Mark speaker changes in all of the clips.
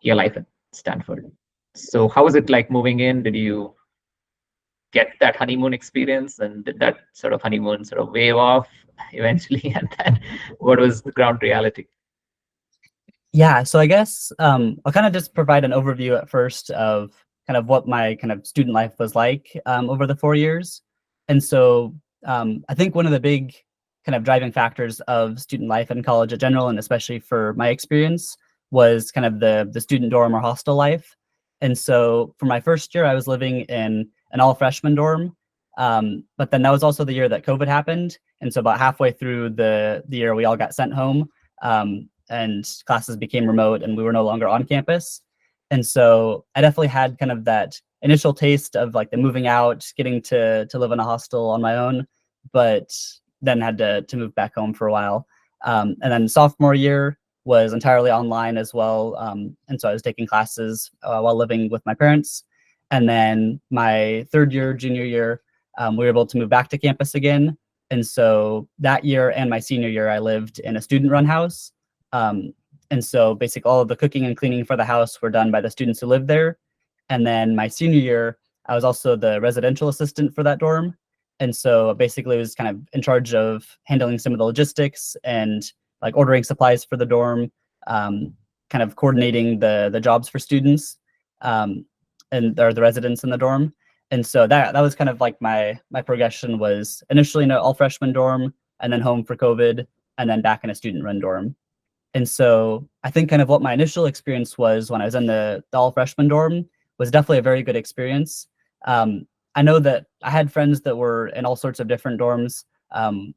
Speaker 1: your life at Stanford. So how was it like moving in? Did you get that honeymoon experience, and did that sort of honeymoon sort of wave off eventually? And then what was the ground reality?
Speaker 2: Yeah, so I guess I'll kind of just provide an overview at first of kind of what my kind of student life was like over the 4 years. And so I think one of the big kind of driving factors of student life in college in general, and especially for my experience, was kind of the student dorm or hostel life. And so for my first year, I was living in an all-freshman dorm. But then that was also the year that COVID happened. And so about halfway through the year, we all got sent home. And classes became remote and we were no longer on campus. And so I definitely had kind of that initial taste of like the moving out, getting to live in a hostel on my own, but then had to move back home for a while. And then sophomore year was entirely online as well. And so I was taking classes while living with my parents. And then my third year, junior year, we were able to move back to campus again. And so that year and my senior year, I lived in a student-run house. And so basically all of the cooking and cleaning for the house were done by the students who lived there. And then my senior year, I was also the residential assistant for that dorm. And so basically was kind of in charge of handling some of the logistics and like ordering supplies for the dorm, kind of coordinating the jobs for students and or the residents in the dorm. And so that was kind of like my progression was initially in an all freshman dorm and then home for COVID and then back in a student run dorm. And so I think kind of what my initial experience was when I was in the all freshman dorm was definitely a very good experience. I know that I had friends that were in all sorts of different dorms.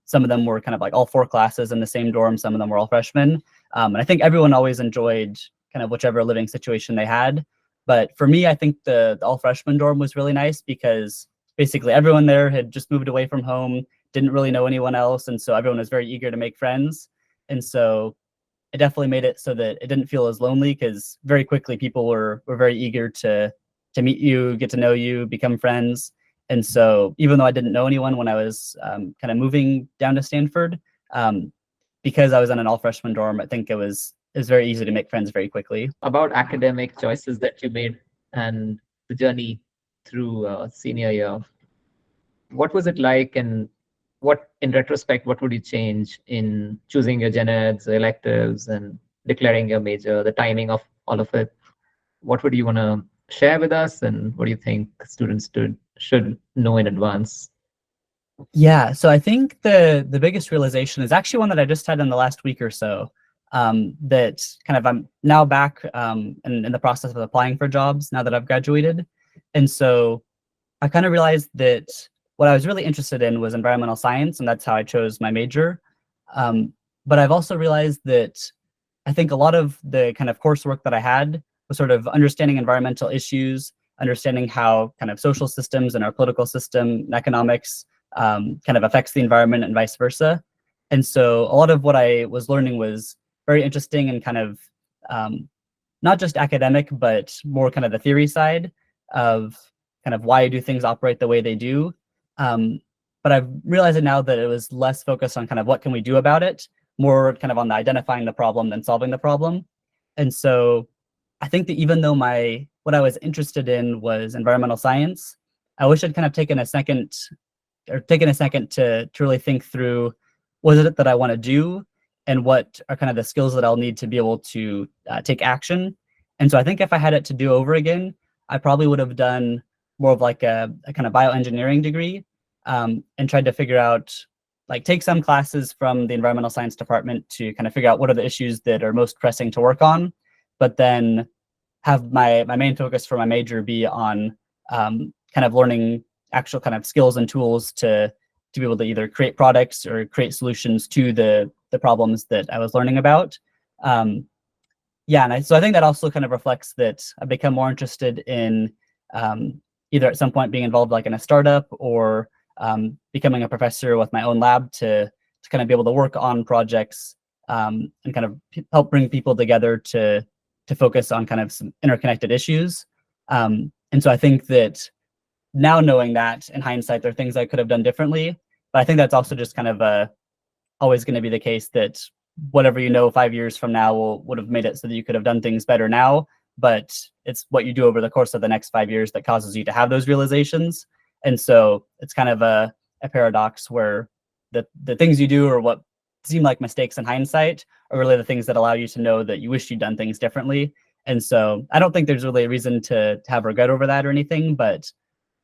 Speaker 2: Some of them were kind of like all four classes in the same dorm. Some of them were all freshmen. And I think everyone always enjoyed kind of whichever living situation they had. But for me, I think the all freshman dorm was really nice because basically everyone there had just moved away from home, didn't really know anyone else. And so everyone was very eager to make friends. And so it definitely made it so that it didn't feel as lonely because very quickly people were very eager to meet you, get to know you, become friends. And so even though I didn't know anyone when I was kind of moving down to Stanford, because I was in an all freshman dorm, I think it was very easy to make friends very quickly.
Speaker 1: About academic choices that you made and the journey through senior year, what was it like, and what, in retrospect, what would you change in choosing your gen eds, electives, and declaring your major, the timing of all of it? What would you want to share with us, and what do you think students should know in advance?
Speaker 2: Yeah, so I think the biggest realization is actually one that I just had in the last week or so. That kind of I'm now back in the process of applying for jobs now that I've graduated, and so I kind of realized that what I was really interested in was environmental science, and that's how I chose my major. But I've also realized that I think a lot of the kind of coursework that I had was sort of understanding environmental issues, understanding how kind of social systems and our political system and economics kind of affects the environment and vice versa. And so a lot of what I was learning was very interesting and kind of not just academic, but more kind of the theory side of kind of why do things operate the way they do. But I've realized now that it was less focused on kind of what can we do about it, more kind of on the identifying the problem than solving the problem. And so I think that even though what I was interested in was environmental science, I wish I'd kind of taken a second to really think through what is it that I want to do and what are kind of the skills that I'll need to be able to take action. And so I think if I had it to do over again, I probably would have done more of like a kind of bioengineering degree and tried to figure out, like take some classes from the environmental science department to kind of figure out what are the issues that are most pressing to work on, but then have my main focus for my major be on kind of learning actual kind of skills and tools to be able to either create products or create solutions to the problems that I was learning about. Yeah, and so I think that also kind of reflects that I've become more interested in either at some point being involved like in a startup or becoming a professor with my own lab to kind of be able to work on projects and kind of help bring people together to focus on kind of some interconnected issues. And so I think that now knowing that in hindsight, there are things I could have done differently, but I think that's also just kind of always going to be the case that whatever you know 5 years from now would have made it so that you could have done things better now. but it's what you do over the course of the next 5 years that causes you to have those realizations. And so it's kind of a paradox where the things you do, or what seem like mistakes in hindsight, are really the things that allow you to know that you wish you'd done things differently. And so I don't think there's really a reason to have regret over that or anything, but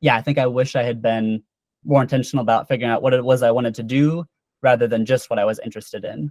Speaker 2: yeah, I think I wish I had been more intentional about figuring out what it was I wanted to do rather than just what I was interested in.